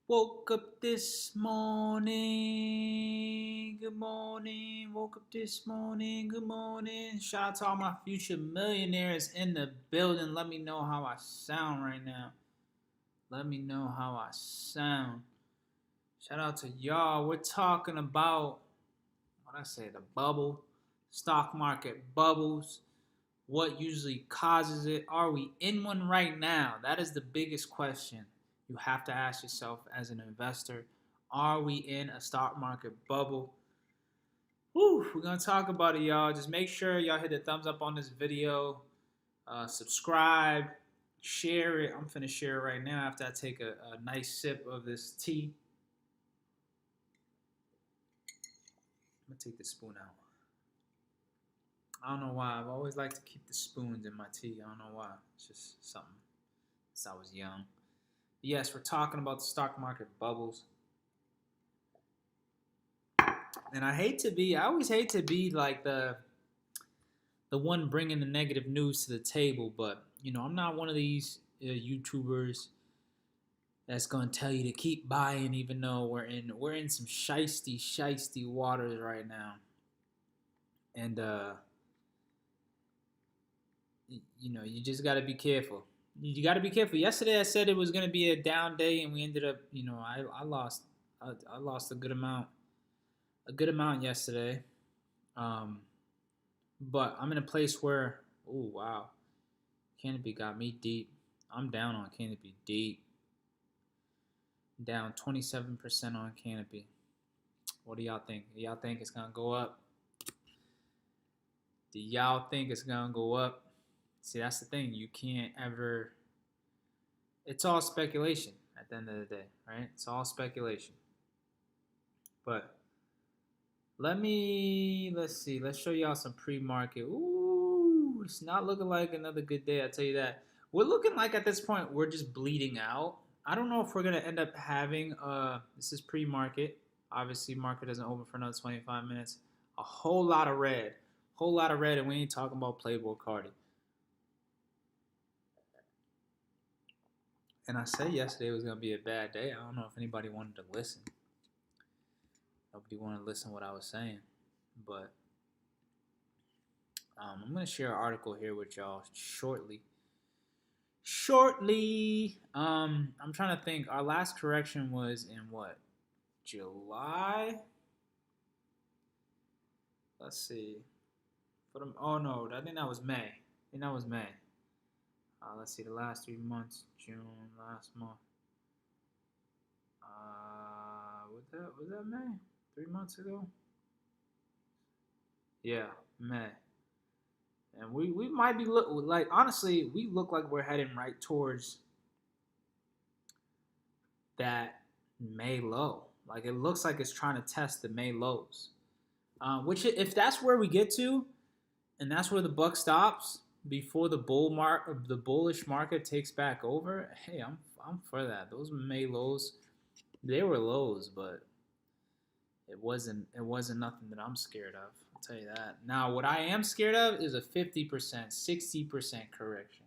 Woke up this morning. Good morning. Woke up this morning. Good morning. Shout out to all my future millionaires in the building. Let me know how I sound right now. Let me know how I sound. Shout out to y'all. We're talking about what I say, the bubble, stock market bubbles. What usually causes it? Are we in one right now? That is the biggest question you have to ask yourself as an investor. Are we in a stock market bubble? Whew, we're going to talk about it, y'all. Just make sure y'all hit the thumbs up on this video, subscribe, share it. I'm finna share it right now after I take a nice sip of this tea. I'm going to take the spoon out. I don't know why. I've always liked to keep the spoons in my tea. I don't know why. It's just something since I was young. Yes, we're talking about the stock market bubbles. And I always hate to be like the one bringing the negative news to the table, but I'm not one of these YouTubers that's going to tell you to keep buying even though we're in some shisty waters right now. And you just got to be careful. You got to be careful. Yesterday I said it was going to be a down day, and we ended up, I lost a good amount yesterday. But I'm in a place where, oh wow, Canopy got me deep. I'm down on Canopy deep. Down 27% on Canopy. What do y'all think? Do y'all think it's gonna go up? Do y'all think it's gonna go up? See, that's the thing. You can't ever. It's all speculation at the end of the day, right? It's all speculation. But let's see. Let's show y'all some pre-market. Ooh, it's not looking like another good day. I tell you that. We're looking like at this point we're just bleeding out. I don't know if we're gonna end up having. This is pre-market. Obviously, market doesn't open for another 25 minutes. A whole lot of red, and we ain't talking about Playboy Cardi. And I said yesterday it was gonna be a bad day. I don't know if anybody wanted to listen. Nobody wanted to listen to what I was saying, but I'm gonna share an article here with y'all shortly. I'm trying to think. Our last correction was in what? July? Let's see. Oh no, I think that was May. Let's see, the last 3 months. June, last month. Was that May? 3 months ago? Yeah, May. And we might be honestly, we look like we're heading right towards that May low. Like it looks like it's trying to test the May lows. Which if that's where we get to, and that's where the buck stops before the bullish market takes back over. Hey, I'm for that. Those May lows, they were lows, but it wasn't nothing that I'm scared of. I'll tell you that. Now, what I am scared of is a 50%, 60% correction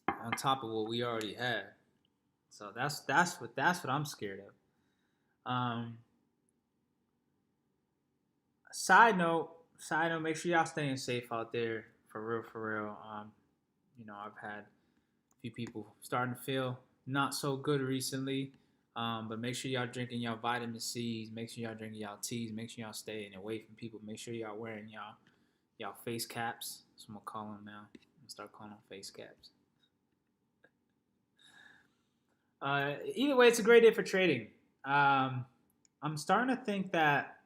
on top of what we already had. So that's what I'm scared of. Side note, make sure y'all staying safe out there for real. I've had a few people starting to feel not so good recently. But make sure y'all drinking y'all vitamin C's. Make sure y'all drinking y'all teas. Make sure y'all staying away from people. Make sure y'all wearing y'all face caps. That's what I'm gonna call them now. I'm gonna start calling them face caps. Either way, it's a great day for trading. I'm starting to think that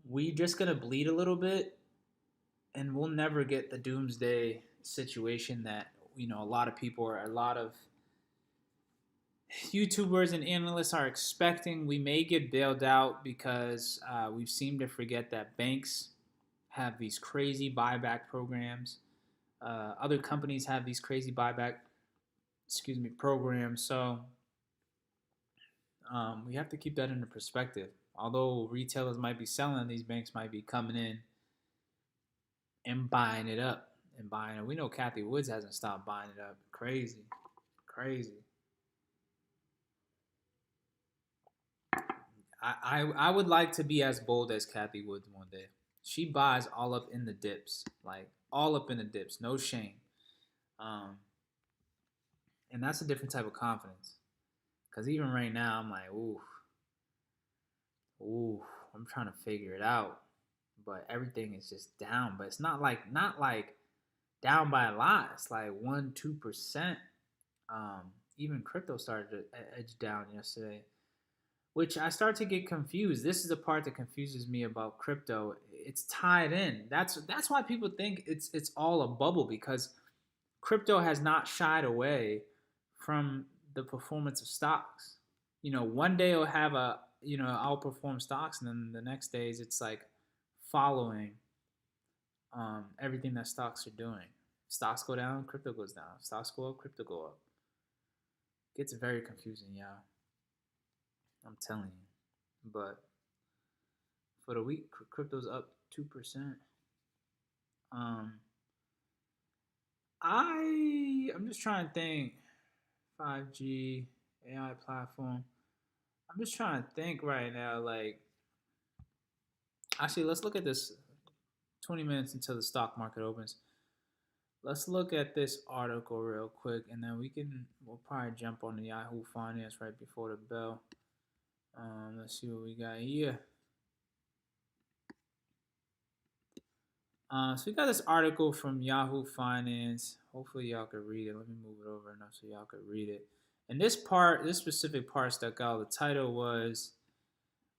we just gonna bleed a little bit, and we'll never get the doomsday situation that a lot of YouTubers and analysts are expecting. We may get bailed out because we've seemed to forget that banks have these crazy buyback programs. Other companies have these crazy buyback, programs. So we have to keep that into perspective. Although retailers might be selling, these banks might be coming in and buying it up. and buying it. We know Kathy Woods hasn't stopped buying it up. Crazy, crazy. I would like to be as bold as Kathy Woods one day. She buys all up in the dips, like all up in the dips, no shame. Um, and that's a different type of confidence. Cause even right now, I'm like, ooh, ooh, I'm trying to figure it out. But everything is just down. But it's not like down by a lot. It's like 1-2%. Even crypto started to edge down yesterday, which I start to get confused. This is the part that confuses me about crypto. It's tied in. That's why people think it's all a bubble because crypto has not shied away from the performance of stocks. One day it'll have a outperform stocks, and then the next days it's like following everything that stocks are doing. Stocks go down, crypto goes down. Stocks go up, crypto go up. It gets very confusing, y'all. I'm telling you. But for the week, crypto's up 2%. Um, I'm just trying to think. 5G AI platform. I'm just trying to think right now. Like, actually, let's look at this. 20 minutes until the stock market opens. Let's look at this article real quick, and then we'll probably jump on the Yahoo Finance right before the bell. Let's see what we got here. So we got this article from Yahoo Finance. Hopefully y'all can read it. Let me move it over enough so y'all can read it. And this specific part stuck out. The title was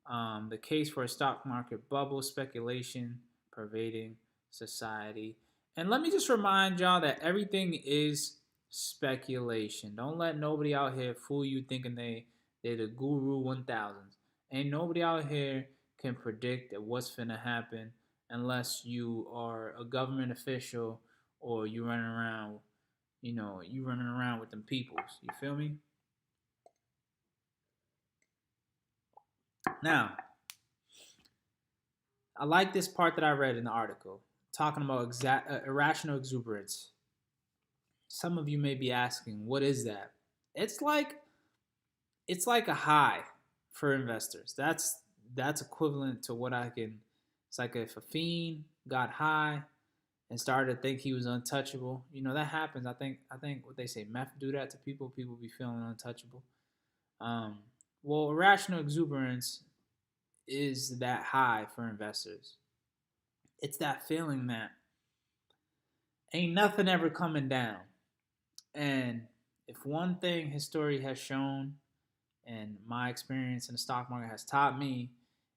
the case for a stock market bubble, speculation pervading society. And let me just remind y'all that everything is speculation. Don't let nobody out here fool you thinking they're the guru 1000. Ain't nobody out here can predict that what's finna happen unless you are a government official or you running around, you running around with them peoples. You feel me? Now, I like this part that I read in the article talking about irrational exuberance. Some of you may be asking, what is that? It's like a high for investors. That's equivalent to what I can. It's like if a fiend got high and started to think he was untouchable. That happens. I think what they say, meth do that to people. People be feeling untouchable. Um, well, irrational exuberance is that high for investors. It's that feeling that ain't nothing ever coming down. And if one thing history has shown and my experience in the stock market has taught me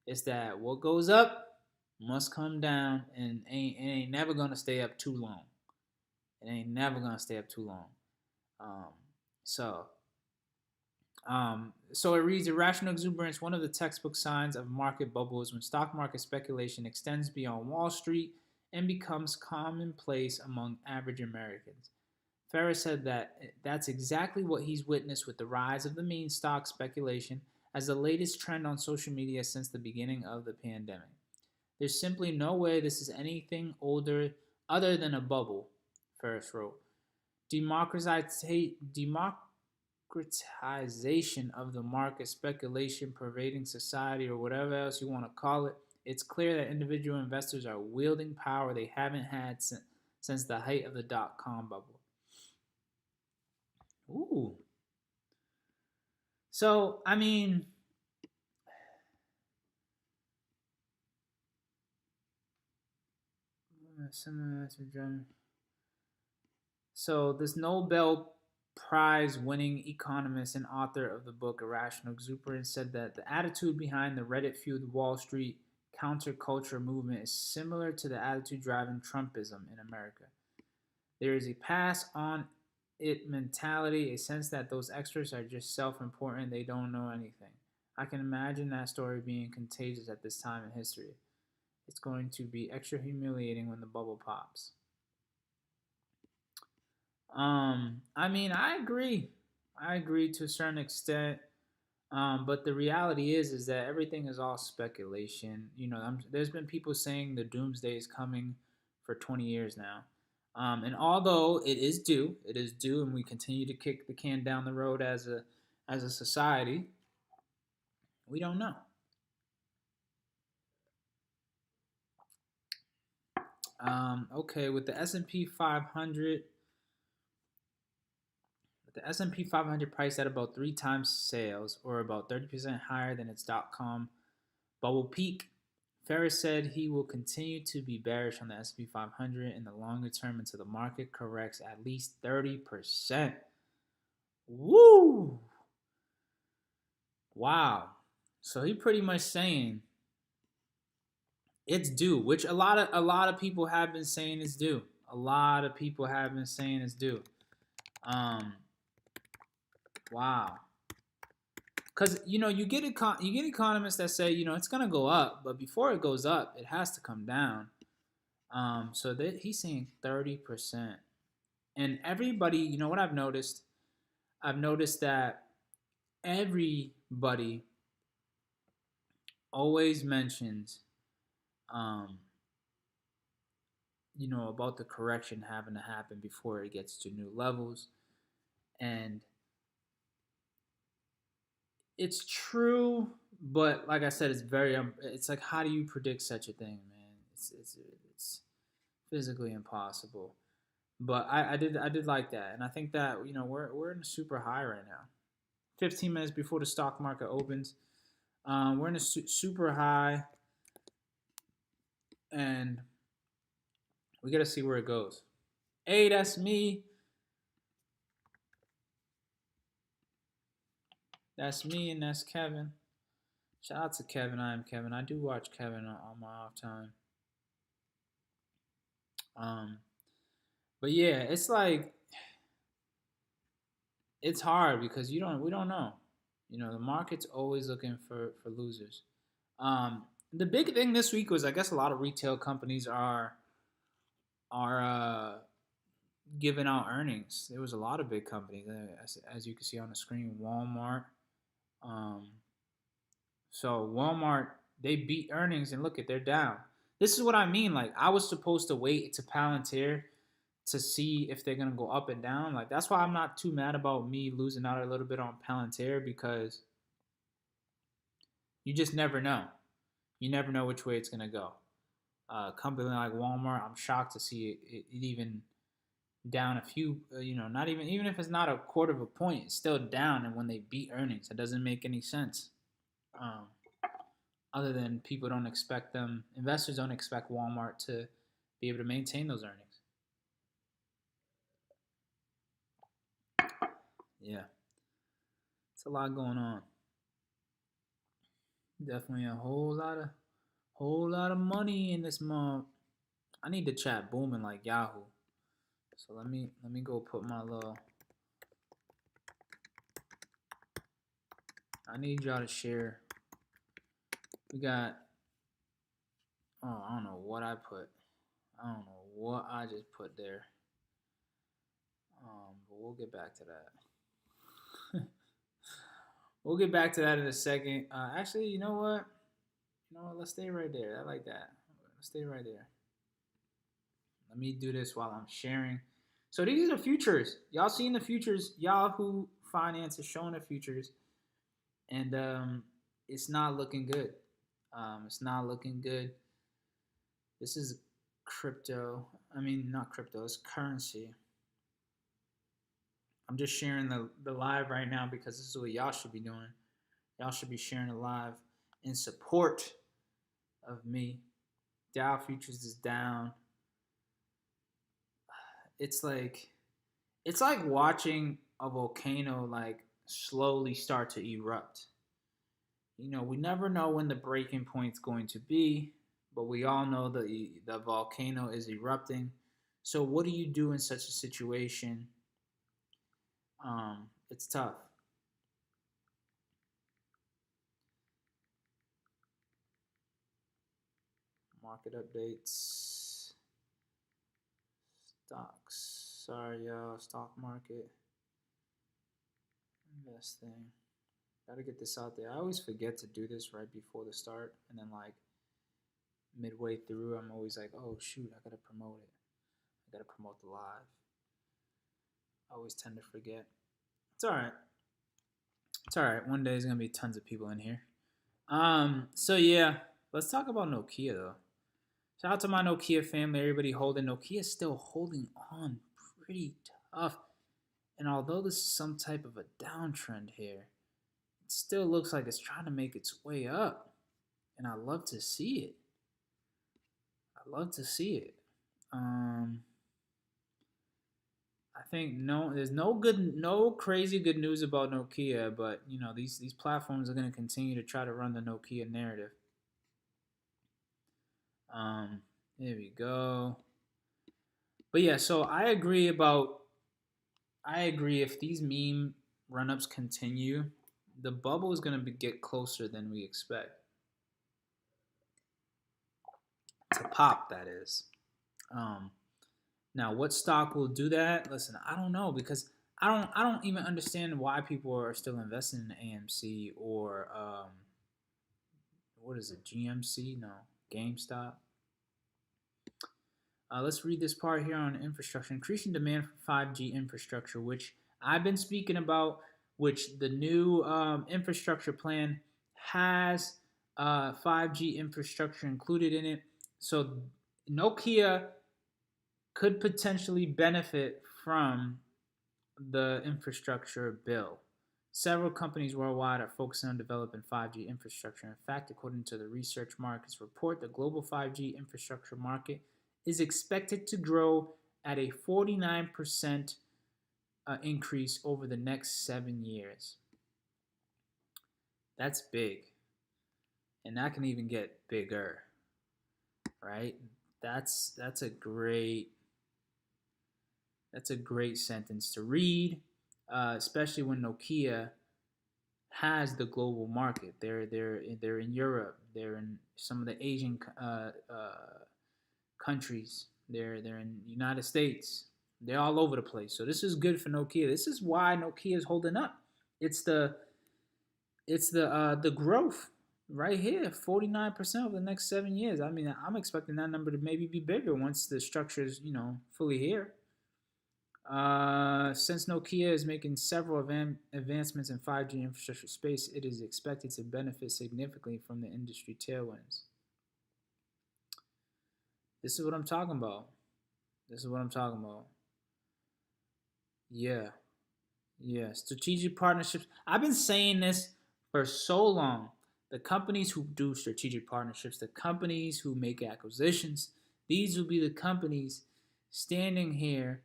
is that what goes up must come down and it ain't never gonna stay up too long. It ain't never gonna stay up too long. Um, so so it reads irrational exuberance. One of the textbook signs of market bubble is when stock market speculation extends beyond Wall Street and becomes commonplace among average Americans. Ferris said that that's exactly what he's witnessed with the rise of the meme stock speculation as the latest trend on social media since the beginning of the pandemic. There's simply no way this is anything other than a bubble, Ferris wrote. Democratization of the market, speculation pervading society, or whatever else you want to call it, it's clear that individual investors are wielding power they haven't had since the height of the dot-com bubble. Ooh. So, I mean, so this Nobel Prize winning economist and author of the book Irrational Exuberance said that the attitude behind the Reddit fueled Wall Street counterculture movement is similar to the attitude driving Trumpism in America. There is a pass on it mentality, a sense that those extras are just self-important, they don't know anything. I can imagine that story being contagious at this time in history. It's going to be extra humiliating when the bubble pops. I mean, I agree. I agree to a certain extent. But the reality is that everything is all speculation. There's been people saying the doomsday is coming for 20 years now. And although it is due, and we continue to kick the can down the road as a society, we don't know. Okay, with the S&P 500, the S&P 500 priced at about 3 times sales, or about 30% higher than its dot-com bubble peak. Ferris said he will continue to be bearish on the S&P 500 in the longer term until the market corrects at least 30%. Woo! Wow. So he pretty much saying it's due, which a lot of people have been saying it's due. A lot of people have been saying it's due. Um, wow. Because you get economists that say it's gonna go up, but before it goes up, it has to come down. So that he's saying 30%, and everybody, what I've noticed? I've noticed that everybody always mentions, um, about the correction having to happen before it gets to new levels, and it's true, but like I said, it's very it's like, how do you predict such a thing, man? It's physically impossible. But I did like that, and I think that we're in a super high right now. 15 minutes before the stock market opens, we're in a super high, and we got to see where it goes. Hey, that's me. That's me, and that's Kevin. Shout out to Kevin. I am Kevin. I do watch Kevin on my off time. Um, but yeah, it's like it's hard because we don't know. The market's always looking for losers. The big thing this week was, I guess, a lot of retail companies are giving out earnings. There was a lot of big companies, as you can see on the screen. Walmart. Um, so Walmart, they beat earnings, and look at, they're down. This is what I mean. Like, I was supposed to wait to Palantir to see if they're gonna go up and down. Like, that's why I'm not too mad about me losing out a little bit on Palantir, because you just never know. You never know which way it's gonna go. A company like Walmart, I'm shocked to see it even down a few. Not even if it's not a quarter of a point, it's still down. And when they beat earnings, it doesn't make any sense. Um, Other than investors don't expect Walmart to be able to maintain those earnings. Yeah, it's a lot going on. Definitely a whole lot of money in this month. I need the chat booming like Yahoo. So let me go put my little. I need y'all to share. We got. Oh, I don't know what I put. I don't know what I just put there. But we'll get back to that. We'll get back to that in a second. Actually, you know what? Let's stay right there. I like that. Let's stay right there. Let me do this while I'm sharing. So these are the futures. Y'all seen the futures? Yahoo Finance is showing the futures, and it's not looking good. It's not looking good. This is crypto. I mean, not crypto. It's currency. I'm just sharing the live right now because this is what y'all should be doing. Y'all should be sharing the live in support of me. Dow futures is down. It's like watching a volcano like slowly start to erupt. We never know when the breaking point's going to be, but we all know the volcano is erupting. So what do you do in such a situation? It's tough. Market updates. Stocks. Sorry, y'all. Stock market. Investing. Gotta get this out there. I always forget to do this right before the start, and then like midway through, I'm always like, oh shoot, I gotta promote it. I gotta promote the live. I always tend to forget. It's all right. It's all right. One day there's gonna be tons of people in here. So yeah, let's talk about Nokia though. Shout out to my Nokia family, everybody holding. Nokia's still holding on pretty tough. And although this is some type of a downtrend here, it still looks like it's trying to make its way up. And I love to see it. I love to see it. I think there's no crazy good news about Nokia, but you know these platforms are going to continue to try to run the Nokia narrative. There we go. But yeah, so I agree if these meme run-ups continue, the bubble is going to get closer than we expect to pop. That is. Now, what stock will do that? Listen, I don't know because I don't even understand why people are still investing in AMC or what is it? GMC? No, GameStop. Let's read this part here on infrastructure. Increasing demand for 5G infrastructure, which I've been speaking about, which the new infrastructure plan has 5G infrastructure included in it. So Nokia could potentially benefit from the infrastructure bill. Several companies worldwide are focusing on developing 5G infrastructure. In fact, according to the Research Markets report, the global 5G infrastructure market is expected to grow at a 49% increase over the next 7 years. That's big. And that can even get bigger, right? That's a great sentence to read, especially when Nokia has the global market. They're in Europe. They're in some of the Asian countries. They're in the United States. They're all over the place. So this is good for Nokia. This is why Nokia is holding up. It's the growth right here, 49% over the next 7 years. I mean, I'm expecting that number to maybe be bigger once the structure is fully here. Since Nokia is making several advancements in 5G infrastructure space, it is expected to benefit significantly from the industry tailwinds. This is what I'm talking about. Yeah. Strategic partnerships. I've been saying this for so long. The companies who do strategic partnerships, the companies who make acquisitions, these will be the companies standing here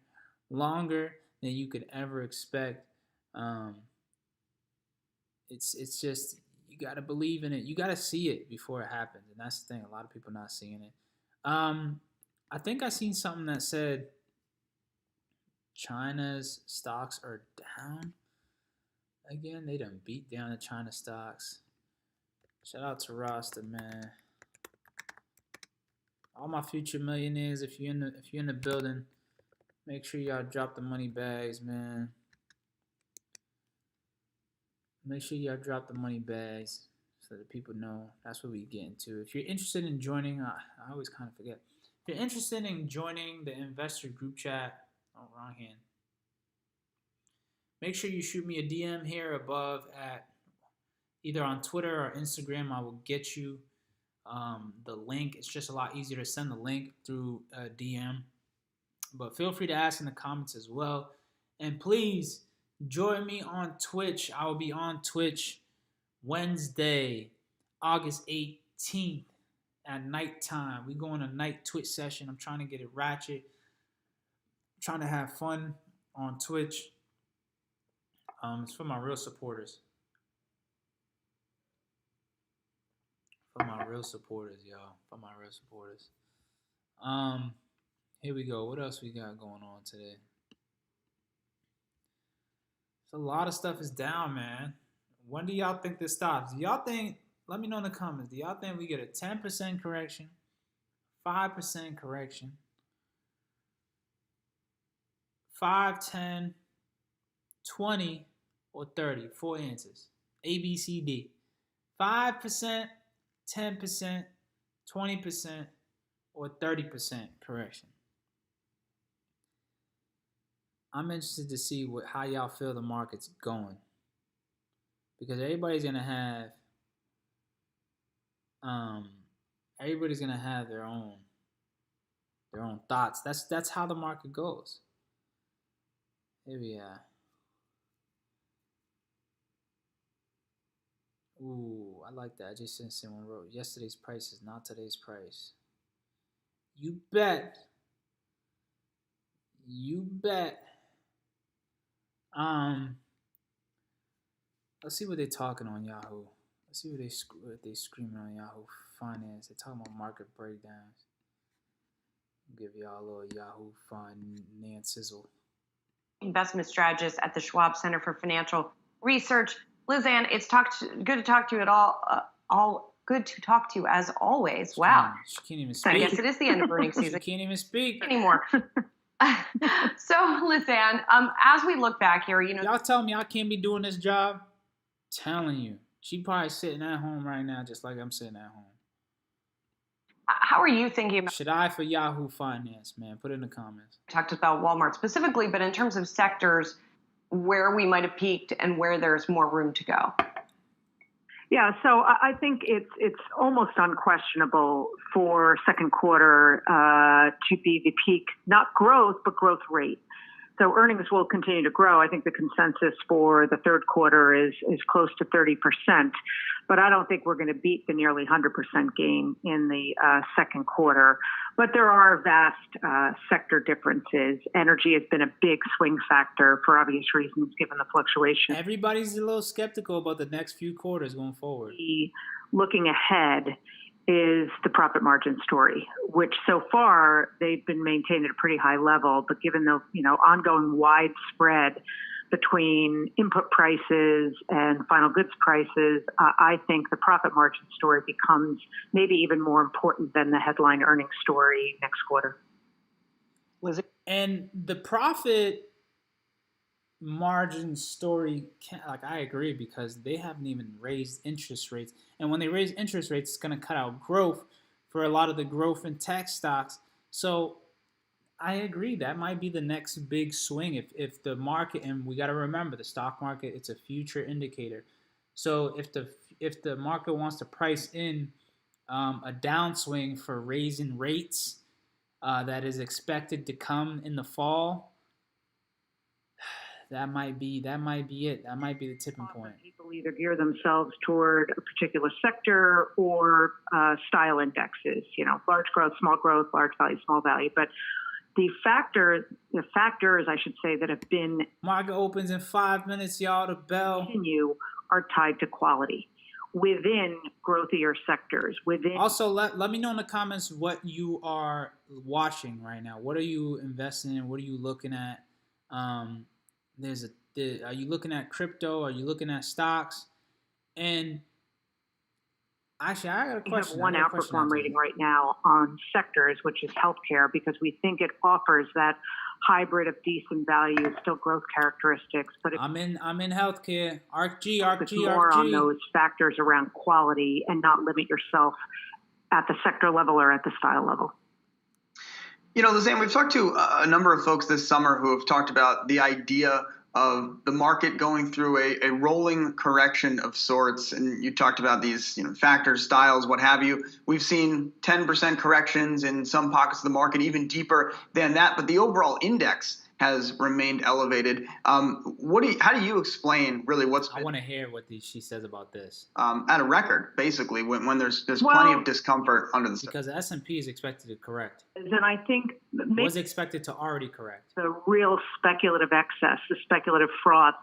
longer than you could ever expect. It's just you got to believe in it. You got to see it before it happens, and that's the thing. A lot of people not seeing it. I think I seen something that said China's stocks are down again. They done beat down the China stocks. Shout out to Rasta, man. All my future millionaires, if you're in the building, make sure y'all drop the money bags, man. Make sure y'all drop the money bags so that people know. That's what we get into. If you're interested in joining, I always kind of forget. If you're interested in joining the investor group chat, wrong hand. Make sure you shoot me a DM here above at either on Twitter or Instagram. I will get you the link. It's just a lot easier to send the link through a DM. But feel free to ask in the comments as well. And please join me on Twitch. I will be on Twitch Wednesday, August 18th at nighttime. We go on a night Twitch session. I'm trying to get it ratchet. I'm trying to have fun on Twitch. It's for my real supporters. For my real supporters, y'all. For my real supporters. Here we go. What else we got going on today? So a lot of stuff is down, man. When do y'all think this stops? Do y'all think, let me know in the comments, do y'all think we get a 10% correction, 5% correction, 5, 10, 20, or 30? 4 answers. A, B, C, D. 5%, 10%, 20%, or 30% correction? I'm interested to see how y'all feel the market's going, because um everybody's gonna have their own thoughts. That's how the market goes. Here we are. Ooh, I like that. I just seen someone wrote yesterday's price is not today's price. You bet. You bet. Um, let's see what they're talking on Yahoo. Let's see what they screaming on Yahoo Finance. They're talking about market breakdowns. I'll give y'all a little Yahoo Finance sizzle. Investment strategist at the Schwab Center for Financial Research. Lizanne, it's good to talk to you all good to talk to you as always. Wow. She can't even speak. I guess it is the end of earnings season. She can't even speak anymore. So, Lizanne, as we look back here, y'all tell me I can't be doing this job. Telling you, she probably sitting at home right now, just like I'm sitting at home. How are you thinking about? Should I for Yahoo Finance, man? Put it in the comments. Talked about Walmart specifically, but in terms of sectors, where we might have peaked and where there's more room to go. Yeah, so I think it's almost unquestionable for second quarter to be the peak, not growth, but growth rate. So earnings will continue to grow. I think the consensus for the third quarter is close to 30%, but I don't think we're going to beat the nearly 100% gain in the second quarter. But there are vast sector differences. Energy has been a big swing factor for obvious reasons, given the fluctuation. Everybody's a little skeptical about the next few quarters going forward. Looking ahead is the profit margin story, which so far they've been maintained at a pretty high level, but given the ongoing wide spread between input prices and final goods prices, I think the profit margin story becomes maybe even more important than the headline earnings story next quarter. And the profit margin story, I agree, because they haven't even raised interest rates. And when they raise interest rates, it's going to cut out growth for a lot of the growth in tech stocks. So I agree. That might be the next big swing if the market, and we got to remember the stock market, it's a future indicator. So if the market wants to price in a downswing for raising rates that is expected to come in the fall, that might be it. That might be the tipping point. People either gear themselves toward a particular sector or style indexes, large growth, large value, small value. But the factors, I should say, that have been market opens in 5 minutes, y'all. The bell continue are tied to quality within growthier sectors. Also, let me know in the comments what you are watching right now. What are you investing in? What are you looking at? Are you looking at crypto? Are you looking at stocks? And actually, I got a question. We have one outperform rating right now on sectors, which is healthcare, because we think it offers that hybrid of decent value, still growth characteristics. But I'm in healthcare. ARCG. More on those factors around quality and not limit yourself at the sector level or at the style level. Lizanne, we've talked to a number of folks this summer who have talked about the idea of the market going through a rolling correction of sorts. And you talked about these factors, styles, what have you. We've seen 10% corrections in some pockets of the market, even deeper than that. But the overall index has remained elevated. How do you explain really what's? I want to hear what she says about this. At a record, basically, when there's plenty of discomfort under the because the S&P is expected to correct. Then I think was expected to already correct. The real speculative excess, the speculative froth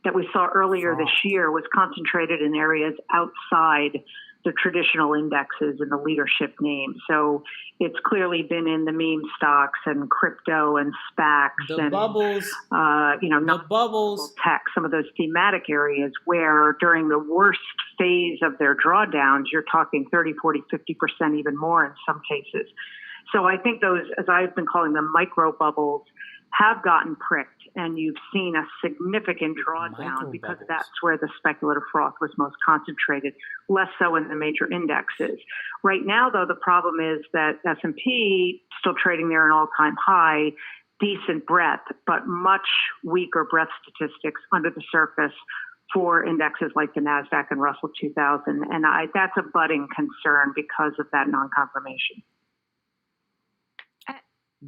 that we saw earlier this year was concentrated in areas outside the traditional indexes and the leadership names. So it's clearly been in the meme stocks and crypto and SPACs bubbles, the bubbles, tech, some of those thematic areas where during the worst phase of their drawdowns, you're talking 30, 40, 50%, even more in some cases. So I think those, as I've been calling them, micro bubbles, have gotten pricked, and you've seen a significant drawdown because that's where the speculative froth was most concentrated, less so in the major indexes. Right now, though, the problem is that S&P still trading near an all-time high, decent breadth, but much weaker breadth statistics under the surface for indexes like the NASDAQ and Russell 2000. And that's a budding concern because of that non-confirmation.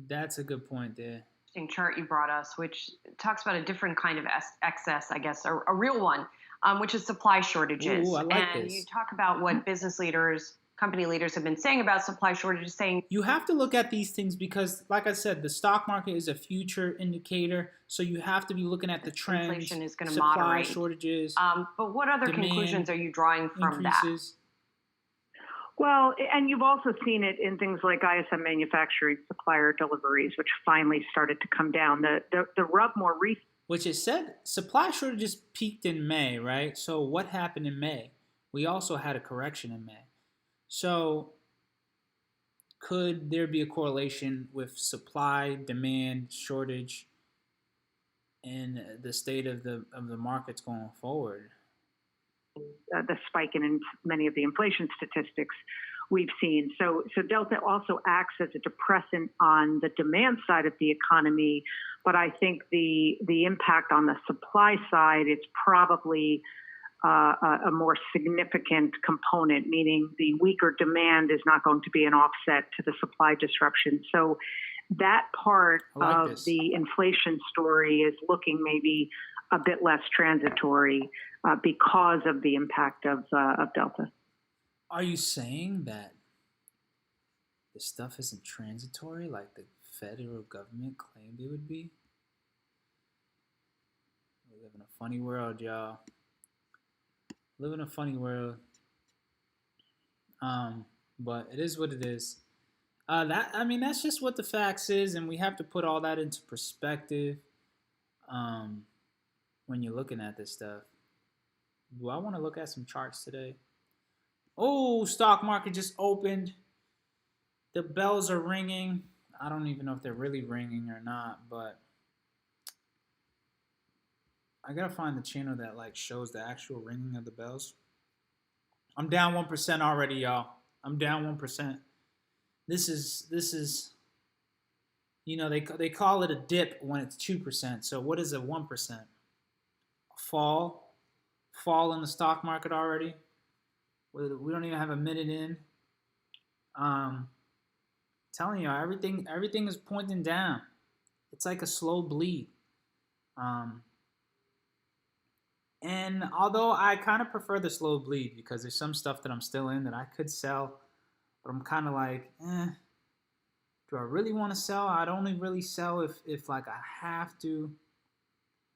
That's a good point there. Interesting chart you brought us, which talks about a different kind of excess, I guess, a real one, which is supply shortages. Ooh, I like and this. You talk about what business leaders, company leaders have been saying about supply shortages, saying you have to look at these things because, like I said, the stock market is a future indicator. So you have to be looking at the trends, inflation is going to supply moderate. shortages. But what other conclusions are you drawing from increases. that? Well, and you've also seen it in things like ISM manufacturing supplier deliveries, which finally started to come down. The rub more recent. Which it said supply shortages peaked in May, right? So what happened in May? We also had a correction in May. So could there be a correlation with supply, demand, shortage, and the state of the markets going forward? The spike in many of the inflation statistics we've seen. So Delta also acts as a depressant on the demand side of the economy, but I think the impact on the supply side is probably a more significant component, meaning the weaker demand is not going to be an offset to the supply disruption. So that part of the inflation story is looking maybe a bit less transitory because of the impact of Delta. Are you saying that this stuff isn't transitory like the federal government claimed it would be? We live in a funny world, y'all. Live in a funny world. But it is what it is. That's just what the facts is, and we have to put all that into perspective when you're looking at this stuff. Do I want to look at some charts today? Oh, stock market just opened. The bells are ringing. I don't even know if they're really ringing or not, but I gotta find the channel that shows the actual ringing of the bells. I'm down 1% already, y'all. I'm down 1%. This is they call it a dip when it's 2%. So what is a 1%? A fall in the stock market already. We don't even have a minute in. Telling you, everything is pointing down. It's like a slow bleed. And although I kind of prefer the slow bleed because there's some stuff that I'm still in that I could sell, but I'm kind of like, do I really want to sell? I'd only really sell if I have to.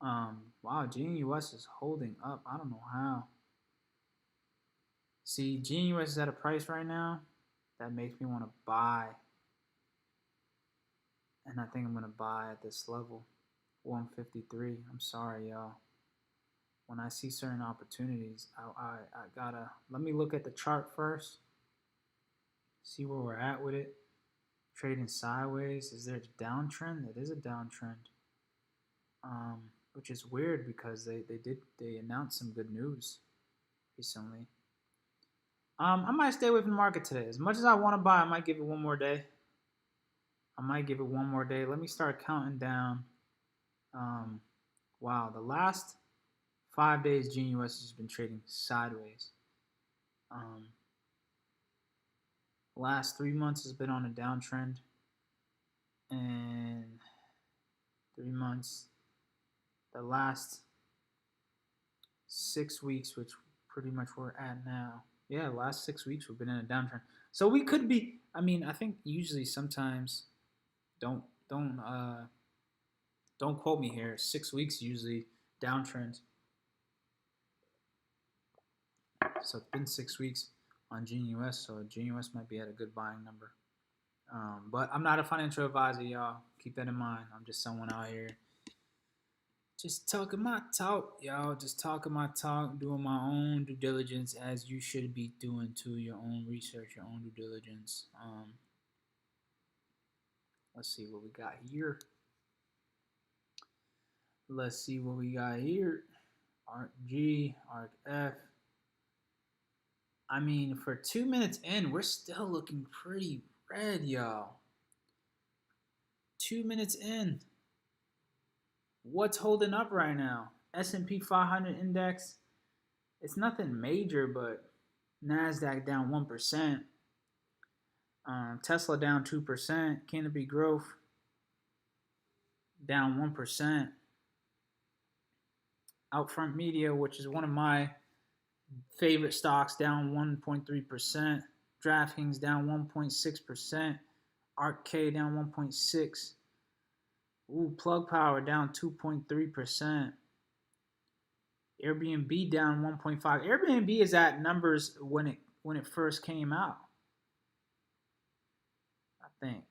Wow, GNUS is holding up. I don't know how. See, GNUS is at a price right now that makes me want to buy. And I think I'm going to buy at this level, 153. I'm sorry, y'all. When I see certain opportunities, I gotta, let me look at the chart first, see where we're at with it. Trading sideways. Is there a downtrend? It is a downtrend, which is weird because they announced some good news recently. I might stay away from the market today. As much as I want to buy, I might give it one more day. Let me start counting down. Wow, the last 5 days, GNUS has been trading sideways. Last 3 months has been on a downtrend. And 3 months, the last 6 weeks, which pretty much we're at now. Yeah, the last 6 weeks we've been in a downtrend. So we could be, I think usually sometimes, don't quote me here, 6 weeks usually downtrend. So it's been 6 weeks on GNUS, so GNUS might be at a good buying number. But I'm not a financial advisor, y'all. Keep that in mind. I'm just someone out here just talking my talk, y'all. Just talking my talk, doing my own due diligence as you should be doing too, your own research, your own due diligence. Let's see what we got here. ARC G, ARC F. For 2 minutes in, we're still looking pretty red, y'all. 2 minutes in. What's holding up right now? S&P 500 index. It's nothing major, but NASDAQ down 1%. Tesla down 2%. Canopy Growth down 1%. Outfront Media, which is one of my favorite stocks, down 1.3%. DraftKings down 1.6%. ARK down 1.6%. Plug Power down 2.3%. Airbnb down 1.5%. Airbnb is at numbers when it first came out, I think.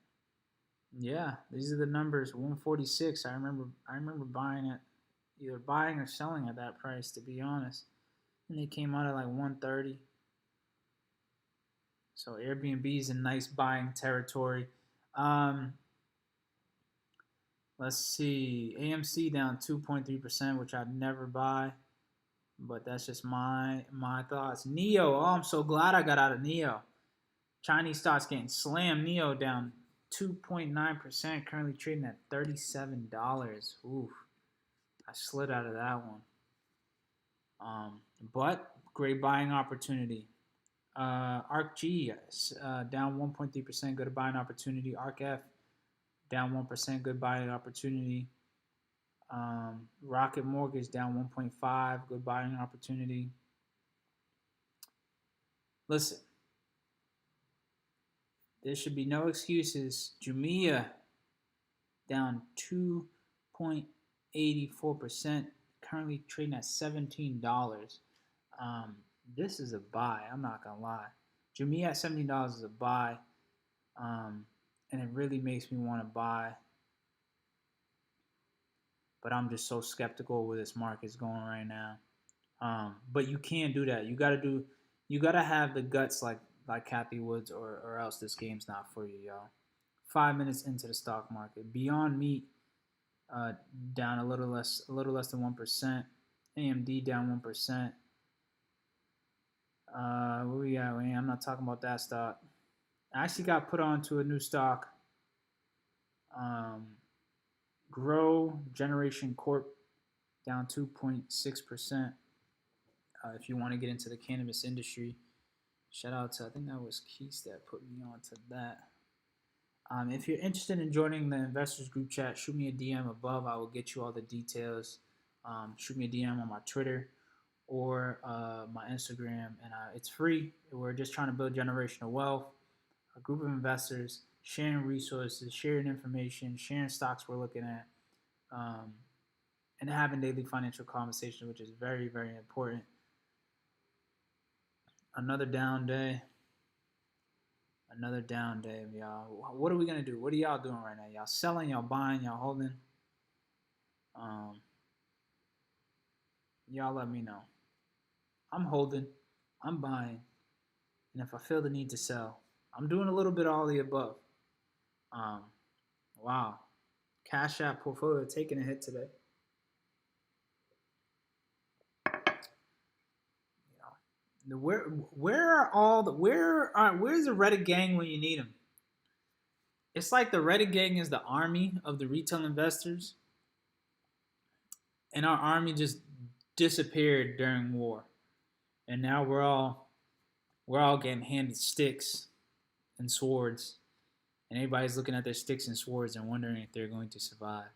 Yeah, these are the numbers. 146. I remember buying it, either buying or selling at that price, to be honest. And they came out at like 130. So Airbnb is in nice buying territory. Let's see. AMC down 2.3%, which I'd never buy, but that's just my thoughts. NEO. Oh, I'm so glad I got out of NEO. Chinese stocks getting slammed. NEO down 2.9%, currently trading at $37. Oof. I slid out of that one. But great buying opportunity. ARKG down 1.3%, good buying opportunity. ARKF down 1%, good buying opportunity. Rocket Mortgage down 1.5%, good buying opportunity. Listen, there should be no excuses. Jumia down 2.84%, currently trading at $17. This is a buy. I'm not gonna lie. Jumia at $17 is a buy, and it really makes me want to buy. But I'm just so skeptical where this market's going right now. But you can't do that. You gotta have the guts like Kathy Woods, or else this game's not for you, y'all. 5 minutes into the stock market, Beyond Meat down a little less than 1%. AMD down 1%. Where we at? I'm not talking about that stock. I actually got put onto a new stock. Grow Generation Corp down 2.6%. If you want to get into the cannabis industry, shout out to, I think that was Keith that put me onto that. If you're interested in joining the investors group chat, shoot me a DM above. I will get you all the details. Shoot me a DM on my Twitter or my Instagram, and it's free. We're just trying to build generational wealth. A group of investors sharing resources, sharing information, sharing stocks we're looking at, and having daily financial conversations, which is very, very important. Another down day, y'all. What are we gonna do? What are y'all doing right now? Y'all selling, y'all buying, y'all holding? Y'all let me know. I'm holding, I'm buying, and if I feel the need to sell, I'm doing a little bit of all the above. Wow. Cash App portfolio taking a hit today. Where's the Reddit gang when you need them? It's like the Reddit gang is the army of the retail investors, and our army just disappeared during war, and now we're all getting handed sticks and swords, and everybody's looking at their sticks and swords and wondering if they're going to survive.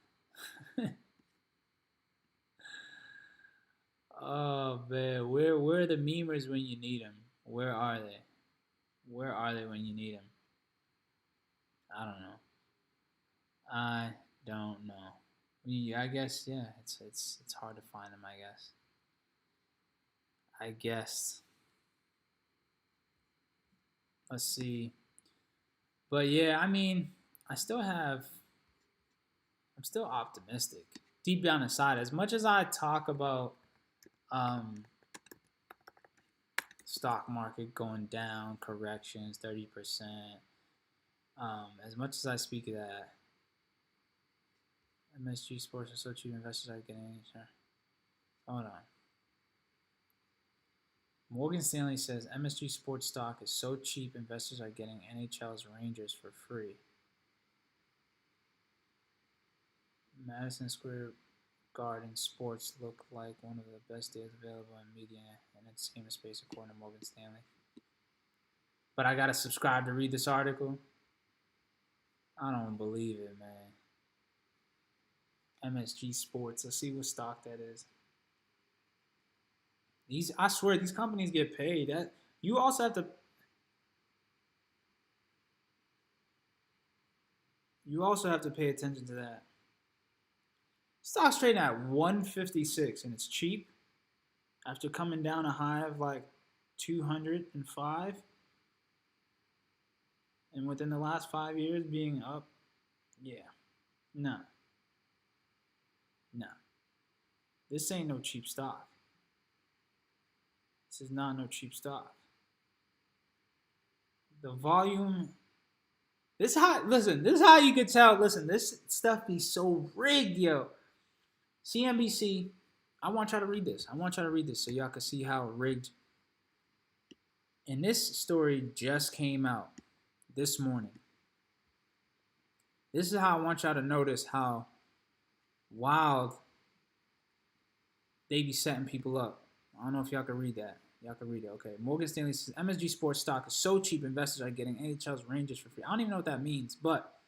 Oh man, where are the memers when you need them? Where are they? Where are they when you need them? I don't know. I guess, yeah, it's hard to find them, I guess. Let's see. But yeah, I mean, I'm still optimistic. Deep down inside, as much as I talk about stock market going down, corrections, 30%, as much as I speak of that, MSG Sports are so cheap, investors are getting sure. Hold on. Morgan Stanley says MSG Sports stock is so cheap, investors are getting NHL's Rangers for free. Madison Square Garden sports look like one of the best days available in media and entertainment space, according to Morgan Stanley. But I gotta subscribe to read this article. I don't believe it, man. MSG Sports. Let's see what stock that is. I swear, these companies get paid. That you also have to. You also have to pay attention to that. Stock's trading at 156 and it's cheap after coming down a high of like 205. And within the last 5 years being up, yeah. No. This ain't no cheap stock. This is not no cheap stock. The volume. This is how you can tell. Listen, this stuff be so rigged, yo. CNBC, I want y'all to read this. So y'all can see how rigged. And this story just came out this morning. This is how I want y'all to notice how wild they be setting people up. I don't know if y'all can read that. Y'all can read it. Okay. Morgan Stanley says MSG Sports stock is so cheap, investors are getting NHL's Rangers for free. I don't even know what that means, but,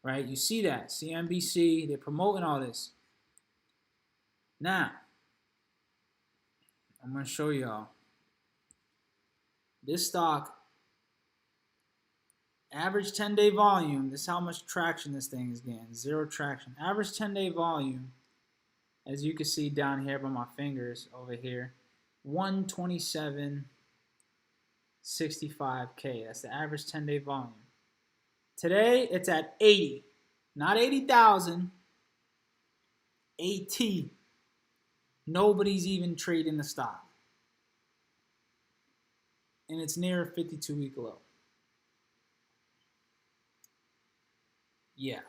right, you see that. CNBC, they're promoting all this. Now, I'm going to show y'all. This stock, average 10-day volume, this is how much traction this thing is getting. Zero traction. Average 10-day volume, as you can see down here by my fingers over here, 127.65K. That's the average 10-day volume. Today, it's at 80. Not 80,000. 80. Nobody's even trading the stock. And it's near a 52-week low. Yeah.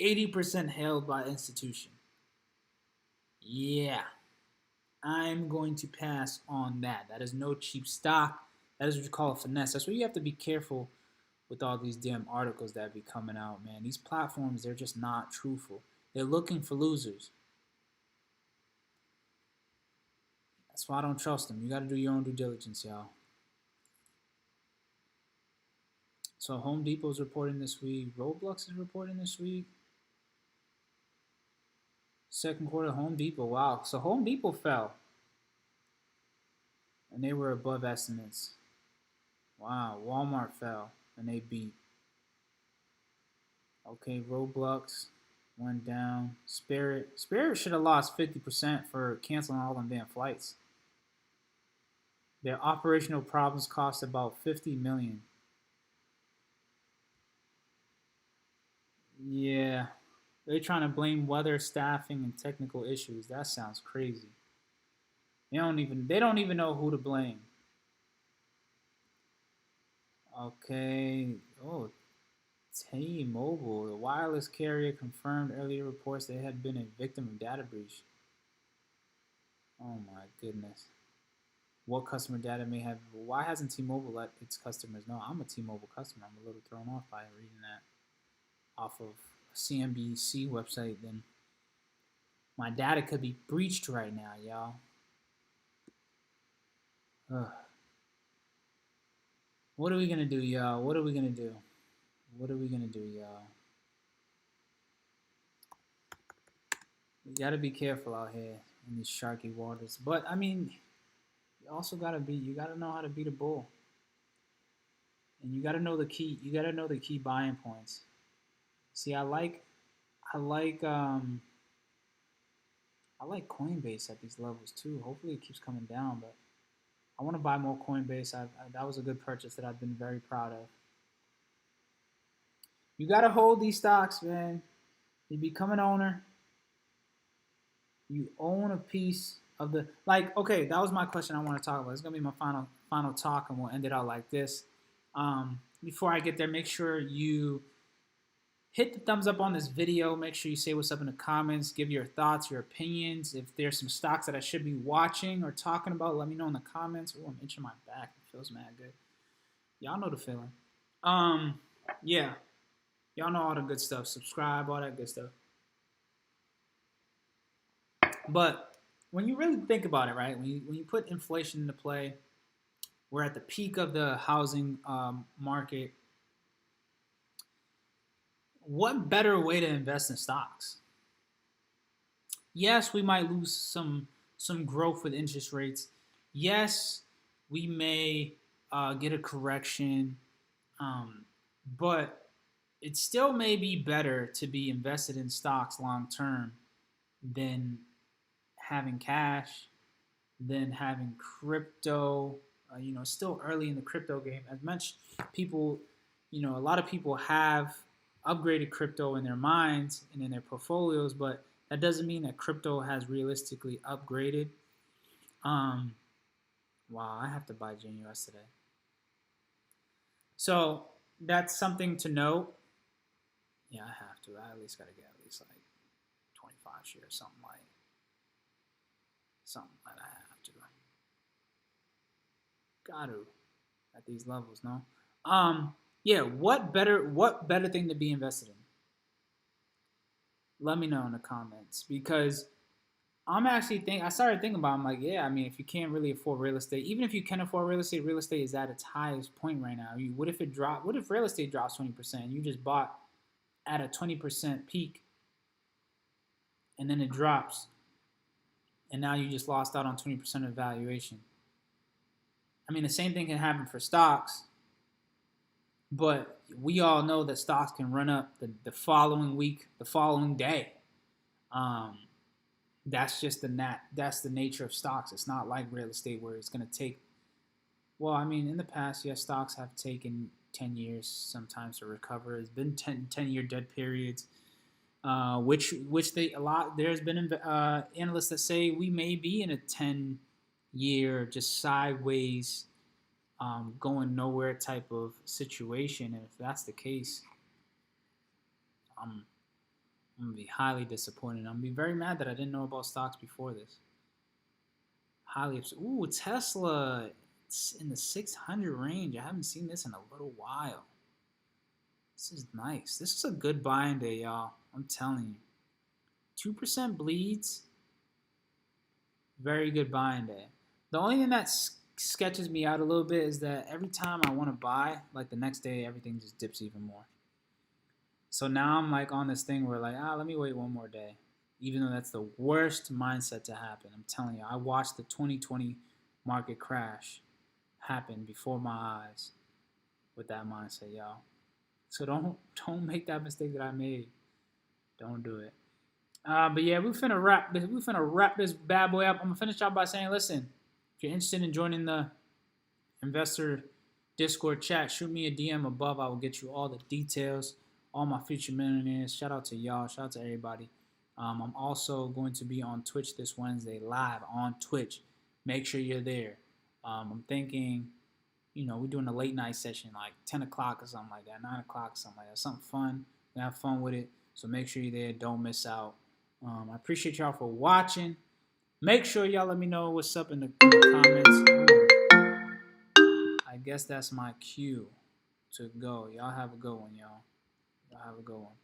80% held by institution. Yeah. I'm going to pass on that. That is no cheap stock. That is what you call a finesse. That's why you have to be careful with all these damn articles that be coming out, man. These platforms, they're just not truthful. They're looking for losers. That's why I don't trust them. You got to do your own due diligence, y'all. So Home Depot's reporting this week. Roblox is reporting this week. Second quarter, Home Depot. Wow. So Home Depot fell. And they were above estimates. Wow. Walmart fell. And they beat. Okay, Roblox went down. Spirit should have lost 50% for canceling all them damn flights. Their operational problems cost about $50 million. Yeah. They're trying to blame weather, staffing, and technical issues. That sounds crazy. They don't even know who to blame. Okay. Oh, T-Mobile, the wireless carrier, confirmed earlier reports they had been a victim of data breach. Oh my goodness. What customer data may have... Why hasn't T-Mobile let its customers know? I'm a T-Mobile customer. I'm a little thrown off by reading that off of a CNBC website. Then my data could be breached right now, y'all. Ugh. What are we gonna do, y'all? What are we gonna do, y'all? We gotta be careful out here in these sharky waters. But I mean, you also gotta know how to beat a bull. And you gotta know the key. You gotta know the key buying points. See, I like Coinbase at these levels too. Hopefully it keeps coming down, but I want to buy more Coinbase. That was a good purchase that I've been very proud of. You got to hold these stocks, man. You become an owner. You own a piece of the... Like, okay, that was my question I want to talk about. It's going to be my final talk, and we'll end it out like this. Before I get there, make sure you hit the thumbs up on this video. Make sure you say what's up in the comments. Give your thoughts, your opinions. If there's some stocks that I should be watching or talking about, let me know in the comments. Oh, I'm itching my back. It feels mad good. Y'all know the feeling. Yeah. Y'all know all the good stuff. Subscribe, all that good stuff. But when you really think about it, right? When you put inflation into play, we're at the peak of the housing market. What better way to invest in stocks? Yes, we might lose some growth with interest rates. Yes, we may get a correction, but it still may be better to be invested in stocks long term than having cash, than having crypto. Still early in the crypto game. As much people, a lot of people have upgraded crypto in their minds and in their portfolios, but that doesn't mean that crypto has realistically upgraded. Wow, I have to buy GenUS today. So that's something to note. Yeah, I have to. I at least got to get at least like 25 shares, something like I have to. Got to at these levels, no? Yeah, what better thing to be invested in? Let me know in the comments, because I started thinking about it. I'm like, yeah, I mean, if you can't really afford real estate, even if you can afford real estate is at its highest point right now. What if real estate drops 20%? You just bought at a 20% peak, and then it drops, and now you just lost out on 20% of valuation. I mean, the same thing can happen for stocks, but we all know that stocks can run up the following week, the following day. That's just that's the nature of stocks. It's not like real estate where it's going to take. Well, I mean, in the past, yes, stocks have taken 10 years sometimes to recover. It's been 10-year dead periods, which there's been analysts that say we may be in a 10-year just sideways, going nowhere type of situation. And if that's the case, I'm going to be highly disappointed. I'm going to be very mad that I didn't know about stocks before this. Highly upset. Ooh, Tesla. It's in the 600 range. I haven't seen this in a little while. This is nice. This is a good buying day, y'all. I'm telling you. 2% bleeds. Very good buying day. The only thing that sketches me out a little bit is that every time I want to buy, like the next day, everything just dips even more. So now I'm like on this thing where like, let me wait one more day. Even though that's the worst mindset to happen. I'm telling you, I watched the 2020 market crash happen before my eyes with that mindset, y'all. So don't make that mistake that I made. Don't do it. But yeah, we're finna wrap this bad boy up. I'm gonna finish out by saying, listen, if you're interested in joining the investor Discord chat, shoot me a DM above. I will get you all the details. All my future millionaires. Shout out to y'all. Shout out to everybody. I'm also going to be on Twitch this Wednesday, live on Twitch. Make sure you're there. I'm thinking, we're doing a late night session, like 10 o'clock or something like that, 9 o'clock or something like that. Something fun. We have fun with it. So make sure you're there. Don't miss out. I appreciate y'all for watching. Make sure y'all let me know what's up in the comments. I guess that's my cue to go. Y'all have a good one, y'all. Y'all have a good one.